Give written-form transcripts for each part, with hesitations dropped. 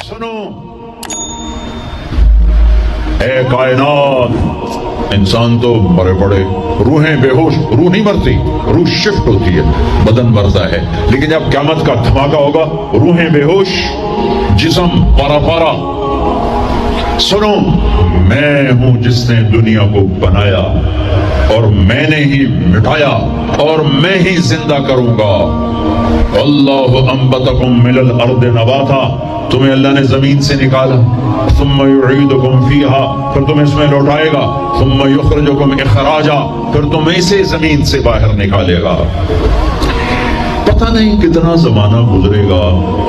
سنو اے کائنات، انسان تو بڑے بڑے روحیں بے ہوش، روح نہیں مرتی، روح شفٹ ہوتی ہے، بدن مرتا ہے، لیکن جب قیامت کا دھماکہ ہوگا روحیں بے ہوش، جسم پارا پارا۔ سنو، میں ہوں جس نے دنیا کو بنایا اور میں نے ہی مٹایا اور میں ہی زندہ کروں گا۔ اللہ انبتکم من الارض نباتا، تمہیں اللہ نے زمین سے نکالا، ثم یعیدکم فیہا، پھر تمہیں اس میں لوٹائے گا، ثم یخرجکم اخراجا، پھر تمہیں اسے زمین سے باہر نکالے گا۔ پتہ نہیں کتنا زمانہ گزرے گا،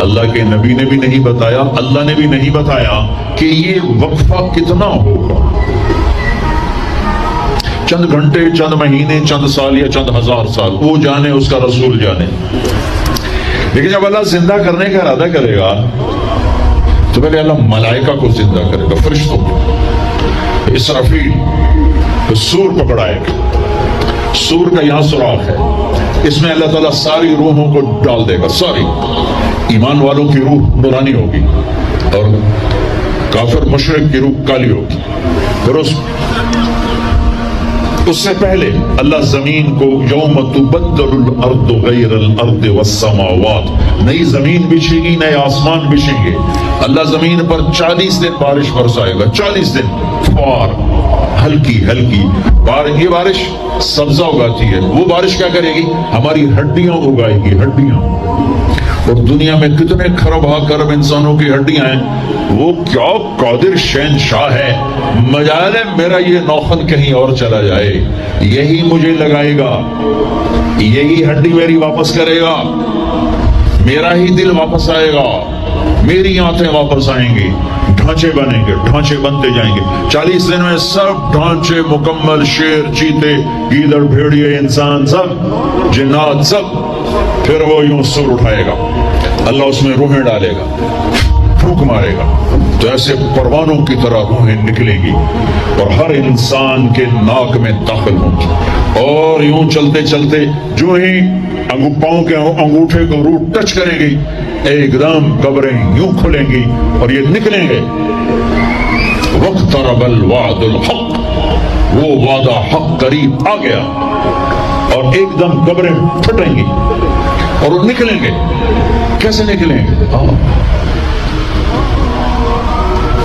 اللہ کے نبی نے بھی نہیں بتایا، اللہ نے بھی نہیں بتایا کہ یہ وقفہ کتنا ہوگا، چند گھنٹے، چند مہینے، چند سال یا چند ہزار سال، وہ جانے، اس کا رسول جانے۔ لیکن جب اللہ زندہ کرنے کا ارادہ کرے گا تو پہلے اللہ ملائکہ کو زندہ کرے گا، فرشتوں کو، اسرافیل سور پکڑائے گا، سور کا یہاں سوراخ ہے، اس میں اللہ تعالیٰ ساری روحوں کو ڈال دے گا، ساری ایمان والوں کی روح نورانی ہوگی اور کافر مشرک کی روح کالی ہوگی۔ پھر اس سے پہلے اللہ زمین کو یوم تبدل الارض غیر الارض والسماوات، نئی زمین بچھے گی، نئے آسمان بچھیں گے، اللہ زمین پر 40 دن بارش برسائے گا، 40 دن فوار، ہلکی ہلکی یہ بارش سبزہ اگاتی ہے، وہ بارش کیا کرے گی؟ ہماری ہڈیاں اگائے گی، ہڈیاں۔ اور دنیا میں کتنے کھرب کھرب انسانوں کی ہڈیاں ہیں، وہ کیا قادر شہنشاہ ہے، مجال ہے میرا یہ نوخن کہیں اور چلا جائے، یہی مجھے لگائے گا، یہی ہڈی میری واپس کرے گا، میرا ہی دل واپس آئے گا، میری آنکھیں واپس آئیں گی، ڈھانچے بنیں گے، ڈھانچے بنتے جائیں گے، 40 دن میں سب ڈھانچے مکمل، شیر، چیتے، گیدڑ، بھیڑیے، انسان، سب جنات، سب۔ پھر وہ یوں سر اٹھائے گا، اللہ اس میں روحیں ڈالے گا، پھونک مارے گا، تو ایسے پروانوں کی طرح روحیں نکلیں گی اور ہر انسان کے ناک میں داخل ہوں گی، اور یوں چلتے چلتے جو ہی پاؤں کے انگوٹھے کو روح ٹچ کرے گی، ایک دم قبریں یوں کھلیں گی اور یہ نکلیں گے۔ وَاقْتَرَبَ الْوَعْدُ الْحَقُّ، وہ وعدہ حق قریب آ گیا، اور ایک دم قبریں پھٹیں گی اور وہ نکلیں گے۔ کیسے نکلیں گے؟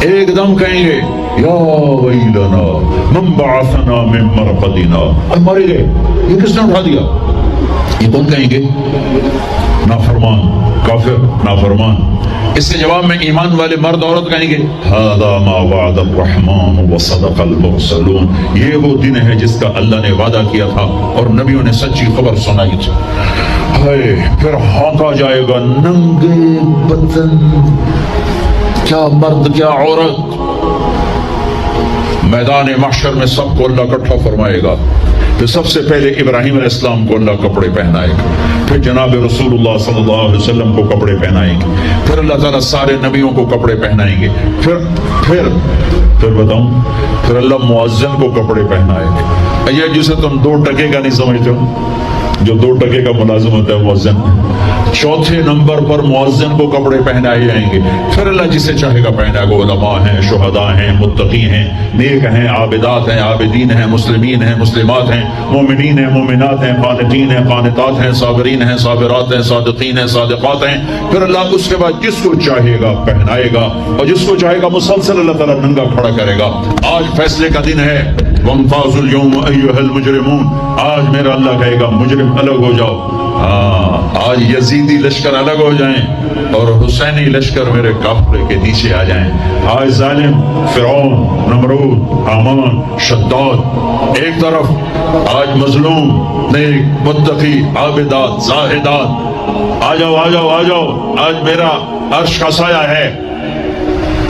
ایک دم کہیں گے یا ویلنا من بعثنا من مرقدنا، مر گئے، یہ کس نے اٹھا دیا؟ یہ کون کہیں گے؟ نافرمان، کافر، نافرمان۔ اس کے جواب میں ایمان والے مرد عورت کہیں گے ھذا ما وعد الرحمن وصدق المرسلون، یہ وہ دن ہے جس کا اللہ نے وعدہ کیا تھا اور نبیوں نے سچی خبر سنائی تھی۔ ہائے، پھر ہانکا جائے گا، ننگے بدن، کیا مرد کیا عورت، میدان محشر میں سب کو اللہ اکٹھا فرمائے گا۔ پھر سب سے پہلے ابراہیم علیہ السلام کو اللہ کپڑے پہنائے گا، پھر جناب رسول اللہ صلی اللہ علیہ وسلم کو کپڑے پہنائیں گے، پھر اللہ تعالیٰ سارے نبیوں کو کپڑے پہنائیں گے، پھر بتاؤں، پھر اللہ مؤذن کو کپڑے پہنائے گے۔ یہ جسے تم 2 ٹکے کا نہیں سمجھتے ہو، جو 2 ٹکے کا ملازم ہوتا ہے مؤذن، چوتھے نمبر پر مؤذن کو کپڑے پہنائے جائیں گے، پھر اللہ جسے چاہے گا پہنائے گا۔ علماء ہیں، شہداء ہیں، متقی ہیں، نیک ہیں، عابدات ہیں، عابدین ہیں، مسلمین ہیں، مسلمات ہیں، مومنین ہیں، مومنات ہیں، قانتین ہیں، قانتات ہیں، صابرین ہیں، صابرات ہیں، صادقین ہیں، صادقات ہیں۔ پھر اللہ اس کے بعد جس کو چاہے گا پہنائے گا اور جس کو چاہے گا مسلسل اللہ تعالیٰ ننگا کھڑا کرے گا۔ آج فیصلے کا دن ہے، وَامْتَازُوا الْيَوْمَ أَيُّهَا الْمُجْرِمُونَ، آج میرا اللہ کہے گا مجرم الگ ہو جاؤ۔ آج یزیدی لشکر الگ ہو جائیں اور حسینی لشکر میرے قافلے کے نیچے آ جائیں۔ آج ظالم فرعون، نمرود، حامان، شداد ایک طرف، آج مظلوم، نیک، متقی، عابدات، زاہدات، آ جاؤ آ جاؤ آ جاؤ، آج میرا عرش کا سایہ ہے۔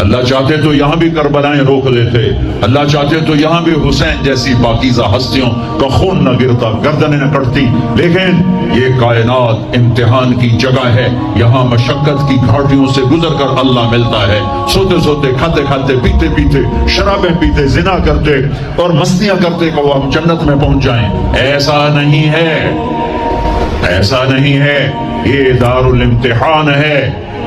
اللہ چاہتے تو یہاں بھی کربلائیں روک دیتے، اللہ چاہتے تو یہاں بھی حسین جیسی پاکیزہ ہستیوں کا خون نہ گرتا، گردنیں نہ کٹتی، لیکن یہ کائنات امتحان کی جگہ ہے، یہاں مشقت کی گھاٹیوں سے گزر کر اللہ ملتا ہے۔ سوتے سوتے، کھاتے کھاتے، پیتے پیتے، شرابیں پیتے، زنا کرتے اور مستیاں کرتے کہ وہ ہم جنت میں پہنچ جائیں، ایسا نہیں ہے، ایسا نہیں ہے، یہ دار الامتحان ہے۔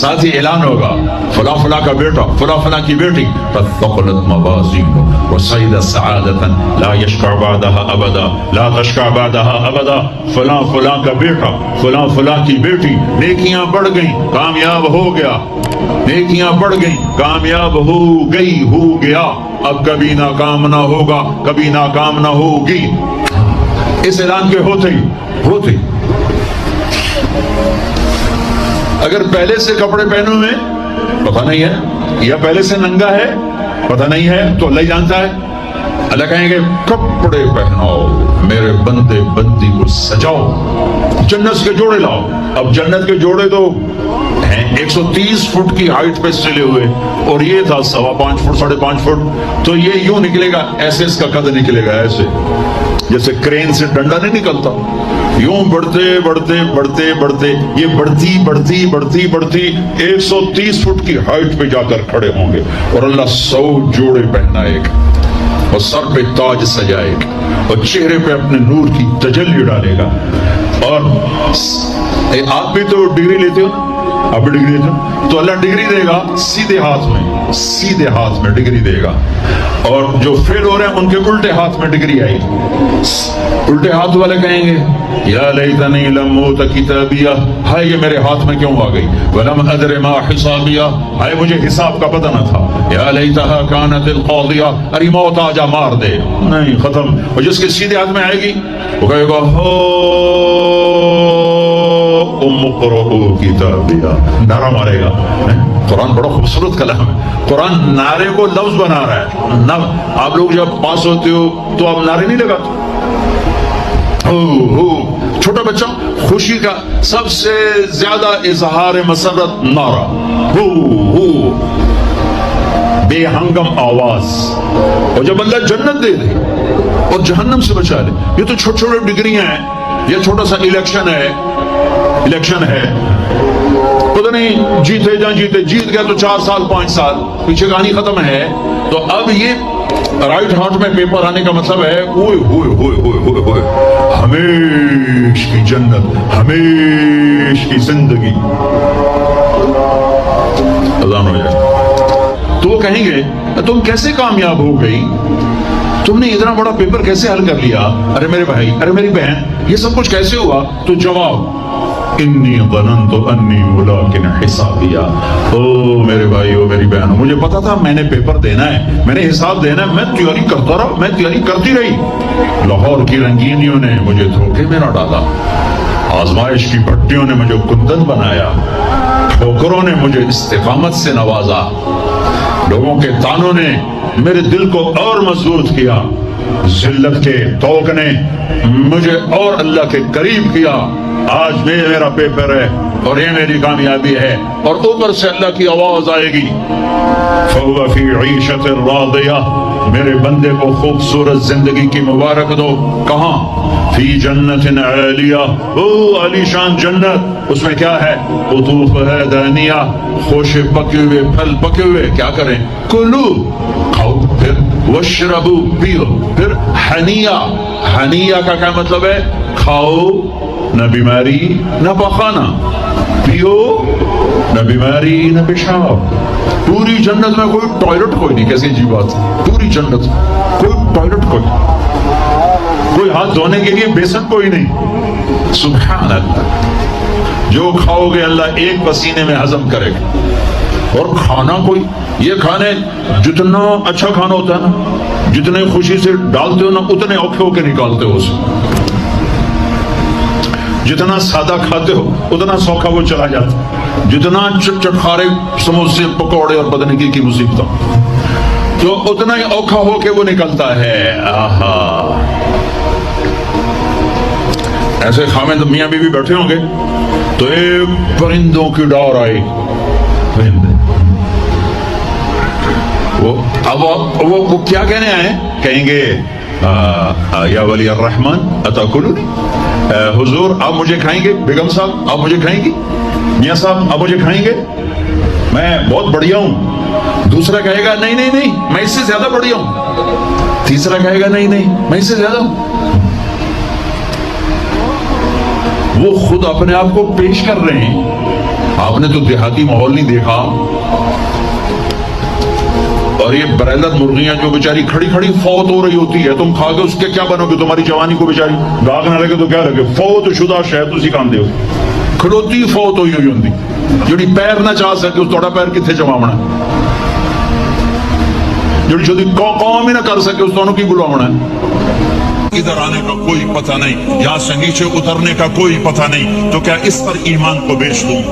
ساتھ ہی اعلان ہوگا فلاں فلاں کا بیٹا فلاں فلاں کی بیٹی فثقلت موازینہ وصعد سعادۃ لا یشقى بعدها ابدا لا تشقى بعدها ابدا، فلاں فلاں کا بیٹا فلاں فلاں کی بیٹی، نیکیاں بڑھ گئیں، کامیاب ہو گیا، نیکیاں بڑھ گئیں، کامیاب ہو گئی، ہو گیا، اب کبھی ناکام نہ ہوگا، کبھی ناکام نہ ہوگی۔ اس اعلان کے ہوتے ہی اگر پہلے سے کپڑے پہنے ہوئے پتہ نہیں ہے، یا پہلے سے ننگا ہے پتہ نہیں ہے، تو اللہ ہی جانتا ہے۔ اللہ کہیں گے کپڑے پہناؤ، میرے بندے بندی کو سجاؤ، جنت کے جوڑے لاؤ۔ اب جنت کے جوڑے تو ہیں 130 فٹ کی ہائٹ پہ سلے ہوئے، اور یہ تھا 5.25 فٹ 5.5 فٹ، تو یہ یوں نکلے گا، ایسے اس کا قد نکلے گا، ایسے جیسے کرین سے ڈنڈا نہیں نکلتا، یوں بڑھتے بڑھتے بڑھتے بڑھتے یہ بڑھتی بڑھتی بڑھتی بڑھتی 130 فٹ کی ہائٹ پہ جا کر کھڑے ہوں گے، اور اللہ 100 جوڑے پہنائے گا، اور سر پہ تاج سجائے گا، اور چہرے پہ اپنے نور کی تجلی ڈالے گا۔ اور آپ بھی تو ڈگری لیتے ہو نا، آپ بھی ڈگری لیتے ہو، تو اللہ ڈگری دے گا سیدھے ہاتھ میں ڈگری دے گا، اور جو فیل ہو رہے ہیں ان کے الٹے ہاتھ میں ڈگری آئے گی۔ الٹے ہاتھ والے کہیں گے یا لیتنی لم اوت کتابیہ، ہائے یہ میرے ہاتھ میں کیوں آ گئی، ولم ادر ما حسابیہ، ہائے مجھے حساب کا پتہ نہ تھا، یا لیتہا کانت القاضیہ، ارے موت آ جا مار دے، نہیں ختم۔ اور جس کے سیدھے ہاتھ میں آئے گی وہ کہے گا ہو ام اقرؤ کتابیہ، نعرہ مارے گا۔ قرآن بڑا خوبصورت کلام ہے، قرآن نعرے کو لفظ بنا رہا ہے۔ آپ لوگ جب پاس ہوتے ہو تو آپ نعرے نہیں لگاتے، چھوٹا بچہ خوشی کا سب سے زیادہ اظہار مسرت نعرہ، بے ہنگم آواز۔ اور جب اللہ جنت دے دے اور جہنم سے بچا لے، یہ تو چھوٹے چھوٹے ڈگریاں ہیں، یہ چھوٹا سا الیکشن ہے، پتہ نہیں جیتے جا جیتے، جیت گیا تو 4 سال 5 سال، پیچھے کہانی ختم ہے۔ تو اب یہ رائٹ ہاتھ میں پیپر آنے کا مطلب ہے اوئے ہوئے ہوئے ہوئے ہوئے ہوئے ہمیش کی جنت، ہمیش کی زندگی۔ اذان ہو جائے تو وہ کہیں گے تم کیسے کامیاب ہو گئی، تم نے اتنا بڑا پیپر کیسے حل کر لیا، ارے میرے بھائی، ارے میری بہن، یہ سب کچھ کیسے ہوا؟ تو جواب انی ظننت انی ملاق حسابیہ، او میرے بھائی، او میری بہن، مجھے پتا تھا میں نے پیپر دینا ہے، میں نے حساب دینا ہے، میں تیاری کرتا رہا، میں تیاری کرتی رہی۔ لاہور کی رنگینیوں نے مجھے دھوکے میں نہ ڈالا، آزمائش کی پٹیوں نے مجھے کندن بنایا، ٹھوکروں نے مجھے استقامت سے نوازا، لوگوں کے تانوں نے میرے دل کو اور مضبوط کیا، ذلت کے توق نے مجھے اور اللہ کے قریب کیا۔ آج میرا پیپر ہے اور یہ میری کامیابی ہے، اور اوپر سے اللہ کی آواز آئے گی فَهُوَ فِي عِيشَةٍ رَاضِيَةٍ، میرے بندے کو خوبصورت زندگی کی مبارک دو۔ کہاں؟ فی جنت عالیہ، او علی شان جنت، اس میں کیا ہے؟ قطوفہا دانیہ، خوش پکے ہوئے پھل پکے ہوئے، کیا کریں؟ کلو، کھاؤ، پھر وشربو، پیو، پھر حنیہ، حنیہ کا کیا مطلب ہے؟ کھاؤ، نہ بیماری نہ پخانا، پیو، نہ بیماری نہ پیشاب۔ پوری جنت میں کوئی ٹوائلٹ کوئی نہیں، کیسی عجیب بات، پوری جنت کوئی ٹوائلٹ کوئی ہاتھ دھونے کے لیے بیسن کوئی نہیں۔ سبحان اللہ، جو کھاؤ گے اللہ ایک پسینے میں ہضم کرے گا۔ اور کھانا کوئی، یہ کھانے جتنا اچھا کھانا ہوتا ہے نا، جتنے خوشی سے ڈالتے ہو نا، اتنے اوکھے ہو کے نکالتے ہو اسے، جتنا سادہ کھاتے ہو اتنا سوکھا وہ چلا جاتا، جتنا چٹخارے سموسے پکوڑے اور بدنگی کی مصیبتوں تو اتنا ہی اوکھا ہو کے وہ نکلتا ہے۔ آہا، ایسے خامد میاں بیوی بیٹھے ہوں گے تو ایک پرندوں کی ڈور آئی، پرندے وہ کیا کہنے آئے؟ کہیں گے یا ولی الرحمن اتاکلونی، حضور آپ مجھے کھائیں گے، بیگم صاحب آپ مجھے کھائیں گی، میاں صاحب آپ مجھے کھائیں گے، میں بہت بڑھیا ہوں۔ دوسرا کہے گا نہیں نہیں نہیں میں اس سے زیادہ بڑھیا ہوں۔ تیسرا کہے گا نہیں نہیں میں اس سے زیادہ ہوں۔ وہ خود اپنے آپ کو پیش کر رہے ہیں، آپ نے تو دیہاتی ماحول نہیں دیکھا. اور یہ برائلر مرغیاں جو بیچاری کھڑی کھڑی فوت ہو رہی ہوتی ہے, تم کھا کے اس کے کیا بنو گے؟ تمہاری جوانی کو بیچاری داغ نہ لگے تو کیا لگے؟ فوت شدہ شہد اسی کام دے کھلوتی فوت ہوئی ہوئی ہوں جڑی پیر نہ چاہ سکے, اس توڑا پیر کتنے جماونا ہے؟ جڑی شدی قوم ہی نہ کر سکے اس دونوں کی بلاونا ہے. ادھر آنے کا کوئی پتہ نہیں, یہاں سے نیچے اترنے کا کوئی پتہ نہیں, تو کیا اس پر ایمان کو بیچ دوں؟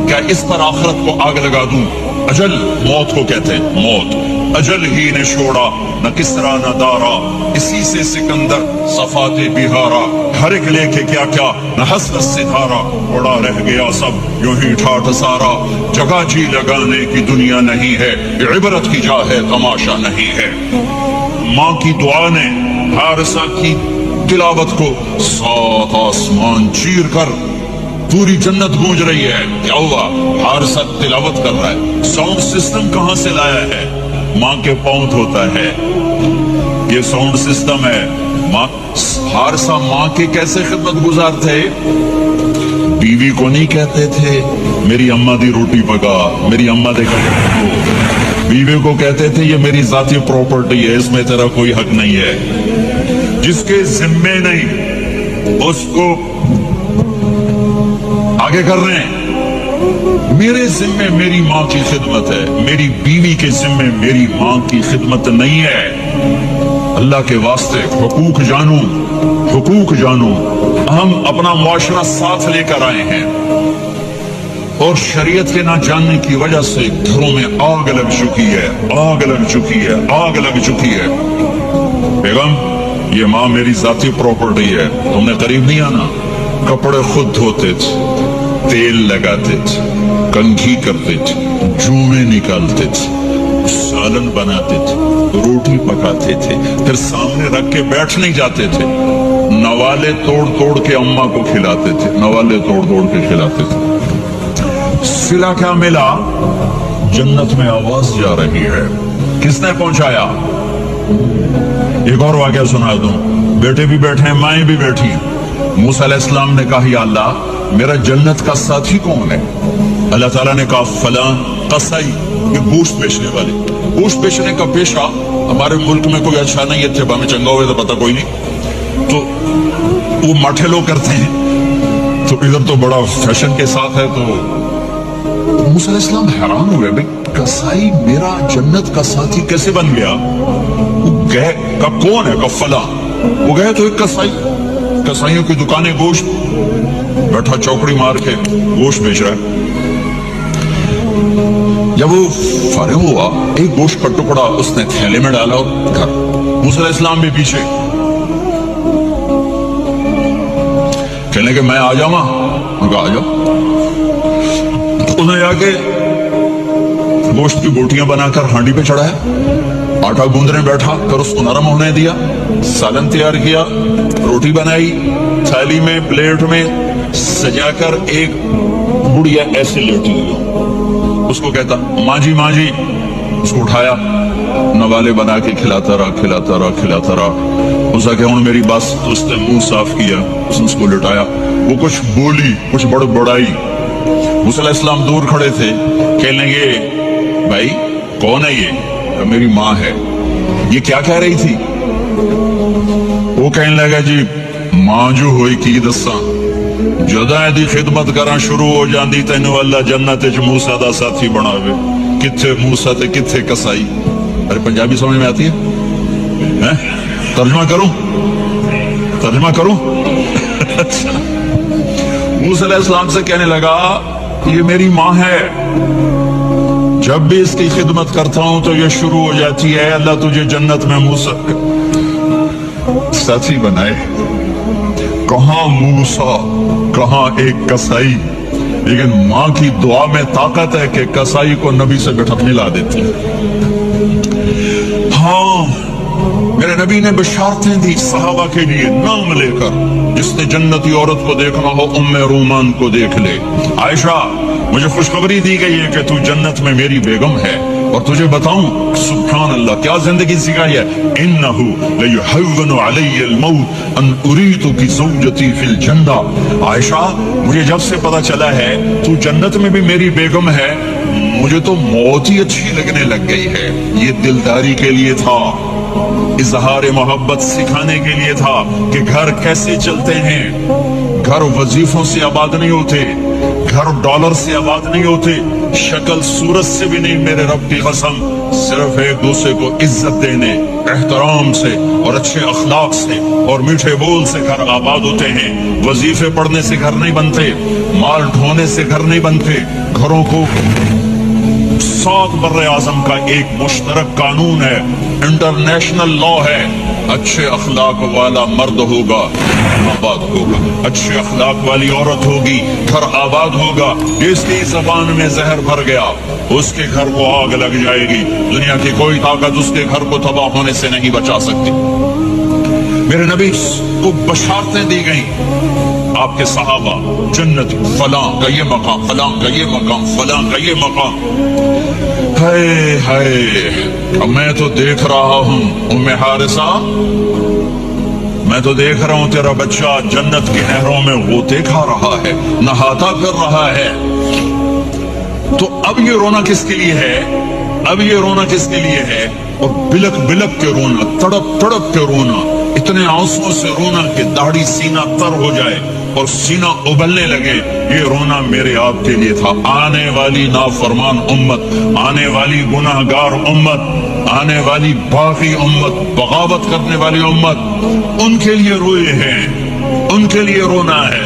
کیا اس پر آخرت کو آگ لگا دوں؟ اجل موت کو کہتے ہیں, موت. اجل ہی نے چھوڑا نہ کسرا نہ دارا, اسی سے سکندر صفات بہارا, ہر ایک لے کے کیا کیا نہ حسرت ستارہ, بڑا رہ گیا سب یوں ہی ٹھاٹھ سارا. جگہ جی لگانے کی دنیا نہیں ہے, عبرت کی جا ہے تماشا نہیں ہے. ماں کی دعا نے حارثہ کی تلاوت کو سات آسمان چیر کر پوری جنت گونج رہی ہے. کیا ہوا؟ حارثہ تلاوت کر رہا ہے. ساؤنڈ سسٹم کہاں سے لایا ہے؟ ماں کے پاؤں ہوتا ہے یہ ساؤنڈ سسٹم ہے. ماں حارثہ ماں کی کیسے خدمت گزار تھے؟ بیوی کو نہیں کہتے تھے میری اماں دی روٹی پکا, میری اماں دے بیوی کو کہتے تھے یہ میری ذاتی پراپرٹی ہے, اس میں تیرا کوئی حق نہیں ہے. جس کے ذمے نہیں اس کو آگے کر رہے ہیں. میرے ذمے میری ماں کی خدمت ہے, میری بیوی کے ذمے میری ماں کی خدمت نہیں ہے. اللہ کے واسطے حقوق جانو, حقوق جانو. ہم اپنا معاشرہ ساتھ لے کر آئے ہیں اور شریعت کے نہ جاننے کی وجہ سے گھروں میں آگ لگ چکی ہے, آگ لگ چکی ہے, آگ لگ چکی ہے. بیگم یہ ماں میری ذاتی پراپرٹی ہے, تم نے قریب نہیں آنا. کپڑے خود دھوتے تھے, تیل لگاتے تھے, کنگھی کرتے تھے, جوئیں نکالتے تھے, سالن بناتے تھے, روٹی پکاتے تھے, پھر سامنے رکھ کے بیٹھ نہیں جاتے تھے. نوالے توڑ توڑ کے اماں کو کھلاتے تھے, نوالے توڑ توڑ کے کھلاتے تھے. صلہ کیا ملا؟ جنت میں آواز جا رہی ہے. کس نے پہنچایا؟ ایک اور واقعہ سنا دوں. بیٹے بھی بیٹھے ہیں, مائیں بھی بیٹھی ہیں. موسیٰ علیہ السلام نے کہا یا اللہ میرا جنت کا ساتھی کون ہے؟ اللہ تعالیٰ نے کہا فلاں قصائی, یہ گوشت بیچنے والے. گوشت بیچنے کا پیشہ ہمارے ملک میں کوئی اچھا نہیں ہے, جب ہمیں چنگا ہوئے تو پتہ کوئی نہیں, تو وہ ماٹھے لوگ کرتے ہیں, تو ادھر تو بڑا فیشن کے ساتھ ہے. تو موسیٰ علیہ السلام حیران ہوئے, بھئی قصائی میرا جنت کا ساتھی کیسے بن گیا؟ وہ گئے کہ کون ہے؟ کہ فلاں. وہ گئے تو ایک قصائی, قصائیوں کی دکانیں, گوشت بیٹھا چوکڑی مار کے گوشت بیچ رہا ہے. جب وہ فارغ ہوا ایک گوشت کا ٹکڑا اس نے تھیلے میں ڈالا اور گھر. موسیٰ علیہ السلام بھی پیچھے, کہنے کہ میں آ جاؤں. ان کا آ جاؤ. انہیں آگے گوشت کی بوٹیاں بنا کر ہانڈی پہ چڑھایا, آٹا گوندنے بیٹھا کر اس کو نرم ہونے دیا, سالن تیار کیا, روٹی بنائی, تھالی میں پلیٹ میں سجا کر ایک بڑھیا ایسے لیٹی ہوئی, اس کو کہتا ماں جی ماں جی. اس کو اٹھایا, نوالے بنا کے کھلاتا رہا, کھلاتا رہا, کھلاتا رہا. اس کا کہ ہوں میری بس. اس نے منہ صاف کیا, اس کو لٹایا. وہ کچھ بولی, کچھ بڑائی. موسیٰ علیہ السلام دور کھڑے تھے, کہنے لگے بھائی کون ہے یہ؟ میری ماں ہے. یہ کیا کہہ رہی تھی؟ وہ کہنے لگا جی ماں جو ہوئی کی دساں, جدا دی خدمت کراں شروع ہو جاندی تینوں اللہ جنت وچ موسیٰ دا ساتھی بناوے. کتھے موسیٰ تے کتھے قصائی. ارے پنجابی سمجھ میں آتی ہے؟ ترجمہ کروں, ترجمہ کروں. موسیٰ علیہ السلام سے کہنے لگا یہ میری ماں ہے, جب بھی اس کی خدمت کرتا ہوں تو یہ شروع ہو جاتی ہے اللہ تجھے جنت میں موسیٰ ساتھی بنائے. کہاں موسیٰ, کہاں ایک قصائی. لیکن ماں کی دعا میں طاقت ہے کہ قصائی کو نبی سے بٹھک ملا دیتی. ہاں میرے نبی نے بشارتیں دی صحابہ کے لیے نام لے کر, جس نے جنتی عورت کو دیکھنا ہو ام رومان کو دیکھ لے. عائشہ مجھے خوشخبری دی گئی ہے کہ تو جنت میں میری بیگم ہے. اور تجھے بتاؤں سبحان اللہ کیا زندگی سکھائی ہے، انہو لیحون علی الموت ان اریت کی زوجتی فی الجنہ، عائشہ مجھے جب سے پتا چلا ہے تو جنت میں بھی میری بیگم ہے، مجھے تو موت ہی اچھی لگنے لگ گئی ہے۔ یہ دلداری کے لیے تھا، اظہار محبت سکھانے کے لیے تھا کہ گھر کیسے چلتے ہیں۔ گھر وظیفوں سے آباد نہیں ہوتے، گھر ڈالر سے آباد نہیں ہوتے، شکل صورت سے بھی نہیں، میرے رب کی قسم، صرف ایک دوسرے کو عزت دینے، احترام سے اور اچھے اخلاق سے اور میٹھے بول سے گھر آباد ہوتے ہیں۔ وظیفے پڑھنے سے گھر نہیں بنتے، مال ڈھونے سے گھر نہیں بنتے۔ گھروں کو 7 بر اعظم کا ایک مشترک قانون ہے، انٹرنیشنل لا ہے، اچھے اخلاق والا مرد ہوگا آباد ہوگا، اچھے اخلاق والی عورت ہوگی گھر آباد ہوگا۔ جس کی زبان میں زہر بھر گیا اس کے گھر کو آگ لگ جائے گی، دنیا کی کوئی طاقت اس کے گھر کو تباہ ہونے سے نہیں بچا سکتی۔ میرے نبی کو بشارتیں دی گئیں، آپ کے صحابہ جنت فلاں کا یہ مقام، فلاں کا یہ مقام، فلاں کا یہ مقام۔ ہائے ہائے، میں تو دیکھ رہا ہوں ام حارثہ، میں تو دیکھ رہا ہوں تیرا بچہ جنت کی نہروں میں غوطے کھا رہا ہے، نہاتا پھر رہا ہے۔ تو اب یہ رونا کس کے لیے ہے؟ اب یہ رونا کس کے لیے ہے؟ اور بلک بلک کے رونا، تڑپ تڑپ کے رونا، اتنے آنسوں سے رونا کہ داڑھی سینہ تر ہو جائے اور سینہ ابلنے لگے، یہ رونا میرے آپ کے لیے تھا۔ آنے والی نافرمان امت، آنے والی گناہگار امت، آنے والی باغی امت، بغاوت کرنے والی امت، ان کے لیے روئے ہیں، ان کے لیے رونا ہے۔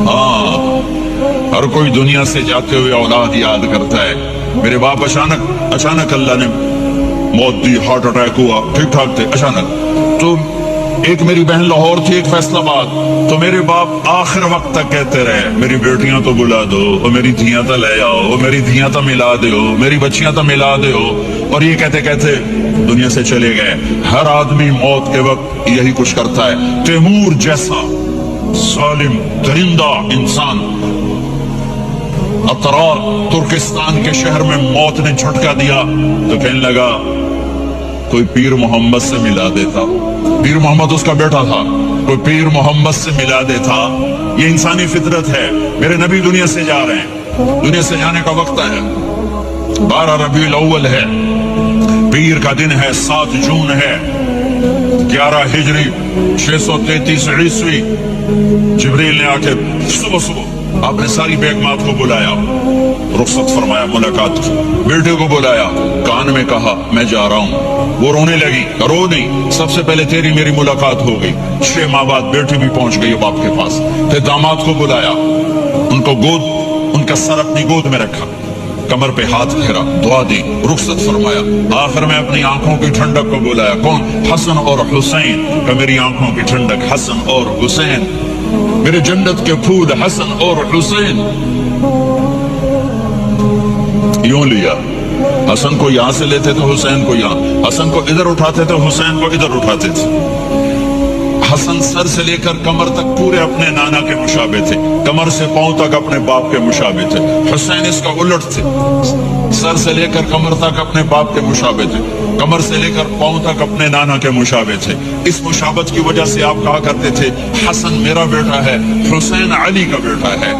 ہاں، ہر کوئی دنیا سے جاتے ہوئے اولاد یاد کرتا ہے۔ میرے باپ اچانک اللہ نے موت دی، ہارٹ اٹیک ہوا، ٹھیک ٹھاک تھے، اچانک۔ تو ایک میری بہن لاہور تھی، ایک فیصل آباد، تو میرے باپ آخر وقت تک کہتے رہے میری بیٹیاں تو بلا دو، اور میری دھیاں تو لے آؤ، اور میری دھیاں تو ملا دو، میری بچیاں تو ملا دو، اور یہ کہتے کہتے دنیا سے چلے گئے۔ ہر آدمی موت کے وقت یہی کچھ کرتا ہے۔ تیمور جیسا ظالم درندہ انسان اطرار ترکستان کے شہر میں موت نے جھٹکا دیا تو کہنے لگا کوئی پیر محمد سے ملا دیتا، پیر محمد اس کا بیٹا تھا، کوئی پیر محمد سے ملا دیتا۔ یہ انسانی فطرت ہے۔ میرے نبی دنیا سے جا رہے ہیں، دنیا سے جانے کا وقت ہے، 12 ربیع الاول ہے، پیر کا دن ہے، 7 جون ہے، 11 ہجری 633 عیسوی۔ جبریل نے آ کے صبح آپ نے ساری بیگمات کو بلایا، رخصت فرمایا، ملاقات کی، بیٹے کو بلایا، کان میں کہا میں جا رہا ہوں۔ وہ رونے لگی، رو نہیں، سب سے پہلے تیری میری ملاقات ہو گئی۔ 6 ماہ بعد بیٹی بھی پہنچ گئی باپ کے پاس۔ پھر داماد کو بلایا، ان کو ان کا سر اپنی گود میں رکھا، کمر پہ ہاتھ پھیرا، دعا دی، رخصت فرمایا۔ آخر میں اپنی آنکھوں کی ٹھنڈک کو بلایا، کون؟ حسن اور حسین، کہ میری آنکھوں کی ٹھنڈک حسن اور حسین، میرے جنت کے پھول حسن اور حسین۔ یوں لیا، حسن کو یہاں سے لیتے تھے، حسین کو یہاں، حسن کو ادھر اٹھاتے تھے، حسین کو ادھر اٹھاتے تھے۔ حسن سر سے لے کر کمر تک پورے اپنے نانا کے مشابہ تھے، کمر سے پاؤں تک اپنے باپ کے مشابہ تھے۔ حسین اس کا الٹ تھے، سر سے لے کر کمر تک اپنے باپ کے مشابہ تھے، کمر سے لے کر پاؤں تک اپنے نانا کے مشابہ تھے۔ اس مشابہت کی وجہ سے آپ کہا کرتے تھے حسن میرا بیٹا ہے، حسین علی کا بیٹا ہے۔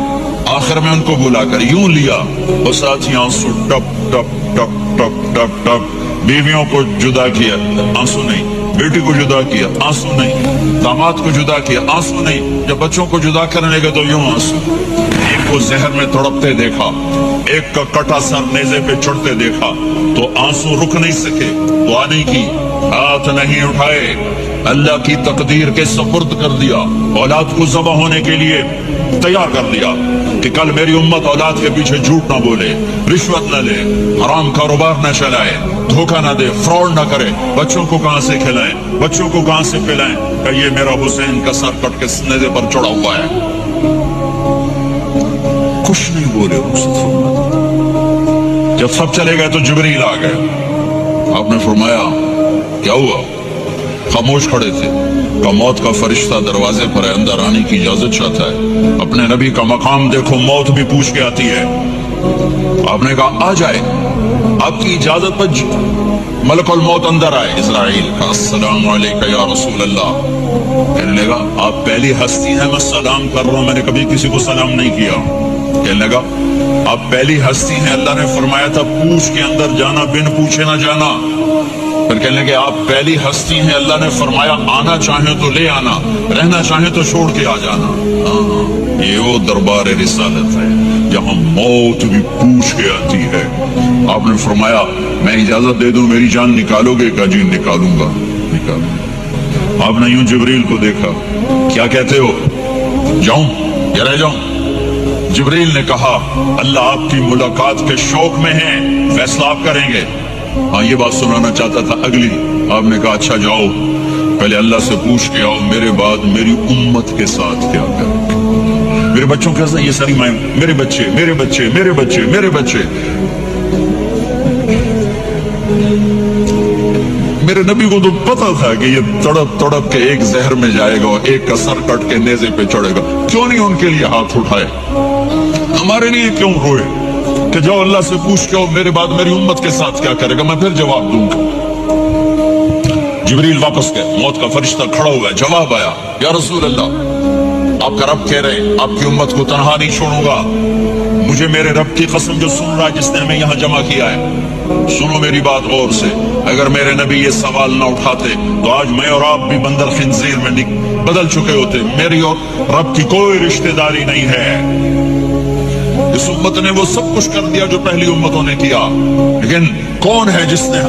آخر میں ان کو بلا کر یوں لیا، اور ساتھ ہی آنسو ٹپ ٹپ ٹپ ٹپ ٹپ ٹپ۔ بیویوں کو جدا کیا، آنسو نہیں، بیٹی کو جدا کیا، آنسو نہیں، داماد کو جدا کیا، آنسو نہیں، جب بچوں کو جدا کرنے لگے تو یوں آنسو۔ ایک کو زہر میں تڑپتے دیکھا، ایک کا کٹا سر نیزے پہ چڑھتے دیکھا تو آنسو رک نہیں سکے، دعا نہیں کی، ہاتھ نہیں اٹھائے، اللہ کی تقدیر کے سپرد کر دیا، اولاد کو ذبح ہونے کے لیے تیار کر دیا کہ کل میری امت اولاد کے پیچھے جھوٹ نہ بولے، رشوت نہ لے، حرام کاروبار نہ چلائے، دھوکہ نہ دے، فراڈ نہ کرے، بچوں کو کہاں سے کھلائیں، بچوں کو کہاں سے پلائیں، کہ یہ میرا حسین کا سر کٹ کے نیزے پر چڑھا ہوا ہے۔ کچھ نہیں بولے رخصت فرمایا۔ جب سب چلے گئے تو جبریل آ گئے، آپ نے فرمایا کیا ہوا؟ خاموش کھڑے تھے، کہ موت کا فرشتہ دروازے پر اندر آنے کی اجازت چاہتا ہے۔ اپنے نبی کا مقام دیکھو، موت بھی پوچھ کے آتی ہے۔ آپ نے کہا آ جائے، آپ کی اجازت پر ملک الموت اندر آئے اسرائیل کا، السلام علیکم یا رسول اللہ. کہنے لگا آپ پہلی ہستی ہیں، میں سلام کر رہا ہوں، میں نے کبھی کسی کو سلام نہیں کیا. کہنے لگا آپ پہلی ہستی ہیں، اللہ نے فرمایا تھا پوچھ کے اندر جانا، بن پوچھے نہ جانا. پھر کہنے لگے آپ پہلی ہستی ہیں، اللہ نے فرمایا آنا چاہیں تو لے آنا، رہنا چاہیں تو چھوڑ کے آ جانا. یہ وہ دربار رسالت ہے جہاں موت بھی پوچھ کے آتی ہے. آپ نے فرمایا میں اجازت دے دوں میری جان نکالو گے؟ کہا جی نکالوں گا. نکالوں. آپ نے یوں جبریل کو دیکھا، کیا کہتے ہو، جاؤں یا رہ جاؤں؟ جبریل نے کہا اللہ آپ کی ملاقات کے شوق میں ہے، فیصلہ آپ کریں گے. ہاں یہ بات سنانا چاہتا تھا اگلی. آپ نے کہا اچھا جاؤ، پہلے اللہ سے پوچھ کے آؤ میرے بعد میری امت کے ساتھ کیا کریں. میرے بچوں کے ساتھ یہ ساری مائیں، میرے بچے میرے بچے میرے بچے میرے بچے. میرے نبی کو تو پتا تھا کہ یہ تڑپ تڑپ کے ایک زہر میں جائے گا اور ایک کا سر کٹ کے نیزے پہ چڑھے گا. کیوں نہیں ان کے لیے ہاتھ اٹھائے؟ ہمارے لیے کیوں روئے کہ جاؤ اللہ سے پوچھ کے میرے بعد میری امت کے ساتھ کیا کرے گا، میں پھر جواب دوں گا. جبریل واپس گئے، موت کا فرشتہ کھڑا ہوا ہے. جواب آیا یا رسول اللہ آپ کا رب کہہ رہے ہیں آپ کی امت کو تنہا نہیں چھوڑوں گا. مجھے میرے رب کی قسم جو سن رہا ہے جس نے ہمیں یہاں جمع کیا ہے، سنو میری بات غور سے. اگر میرے نبی یہ سوال نہ اٹھاتے تو آج میں اور آپ بھی بندر خنزیر میں بدل چکے ہوتے. میری اور رب کی کوئی رشتہ داری نہیں ہے. اس امت نے وہ سب کچھ کر دیا جو پہلی امتوں نے کیا، لیکن کون ہے جس نے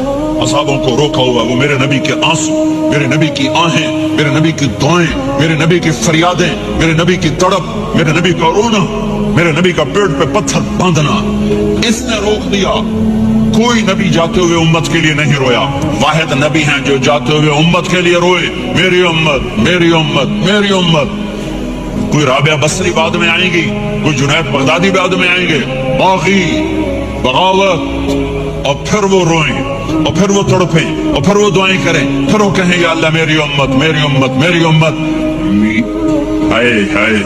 اصحابوں کو روکا ہوا؟ وہ میرے نبی کے آنسو، میرے نبی کی آہیں، میرے نبی کی دعائیں، میرے نبی کی فریادیں، میرے نبی کی تڑپ، میرے نبی کا رونا، میرے نبی کا پیٹ پہ پتھر باندھنا. اس نے روک دیا. کوئی نبی جاتے ہوئے امت کے لیے نہیں رویا. واحد نبی ہیں جو جاتے ہوئے امت کے لیے روئے، میری امت میری امت میری امت. کوئی رابعہ بصری بعد میں آئیں گی، کوئی جنید بغدادی بعد میں آئیں گے، باغی بغاوت، اور پھر وہ روئیں اور پھر وہ تڑپیں اور پھر وہ دعائیں کریں، پھر وہ کہیں یا اللہ میری امت میری امت میری امت. ہائے ہائے.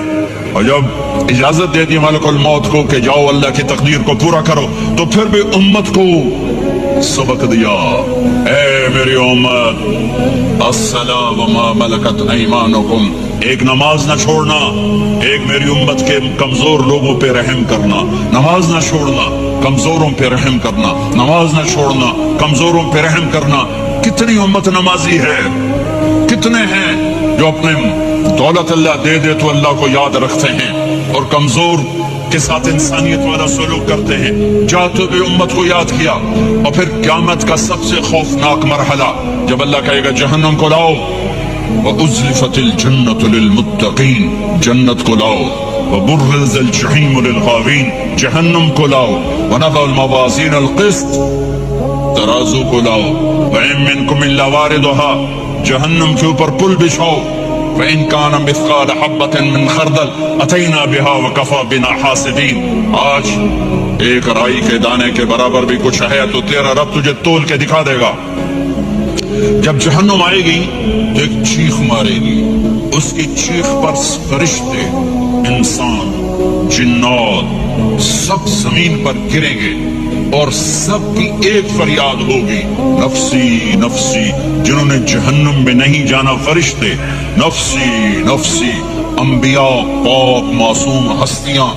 اور جب اجازت دے دی ملک الموت کو کہ جاؤ اللہ کی تقدیر کو پورا کرو، تو پھر بھی امت کو سبق دیا، اے میری امت الصلاۃ وما ملکت ایمانکم. ایک نماز نہ چھوڑنا، ایک میری امت کے کمزور لوگوں پہ رحم کرنا. نماز نہ چھوڑنا، کمزوروں پہ رحم کرنا. نماز نہ چھوڑنا، کمزوروں پہ رحم کرنا. کتنی امت نمازی ہے، کتنے ہیں جو اپنے دولت اللہ دے دے تو اللہ کو یاد رکھتے ہیں اور کمزور کے ساتھ انسانیت والا سلوک کرتے ہیں. جاتے ہوئے امت کو یاد کیا. اور پھر قیامت کا سب سے خوفناک مرحلہ جب اللہ کہے گا جہنم کو لاؤ، وَأُزْلِفَتِ الْجَنَّةُ لِلْمُتَّقِينَ، جنت کو لاؤ. وَبُرِّزَ الْجَحِيمُ لِلْغَاوِينَ، جہنم کو لاؤ. وَنَضَعُ الْمَوَازِينَ الْقِسْطَ، ترازو کو لاؤ. وَإِن مِّنكُمْ إِلَّا وَارِدُهَا، جہنم کے اوپر پل بچھاؤ. وَإِن كَانَ مِثْقَالَ حَبَّةٍ مِّنْ خَرْدَلٍ أَتَيْنَا بِهَا وَكَفَىٰ بِنَا حَاسِبِينَ. آج ایک رائی کے دانے کے برابر بھی کچھ ہے تو تیرا رب تجھے تول کے دکھا دے گا. جب جہنم آئے گی تو ایک چیخ مارے گی. اس کی چیخ پر فرشتے، انسان، جنات سب زمین پر گریں گے اور سب کی ایک فریاد ہوگی، نفسی نفسی. جنہوں نے جہنم میں نہیں جانا فرشتے، نفسی نفسی. انبیاء، پاک معصوم ہستیاں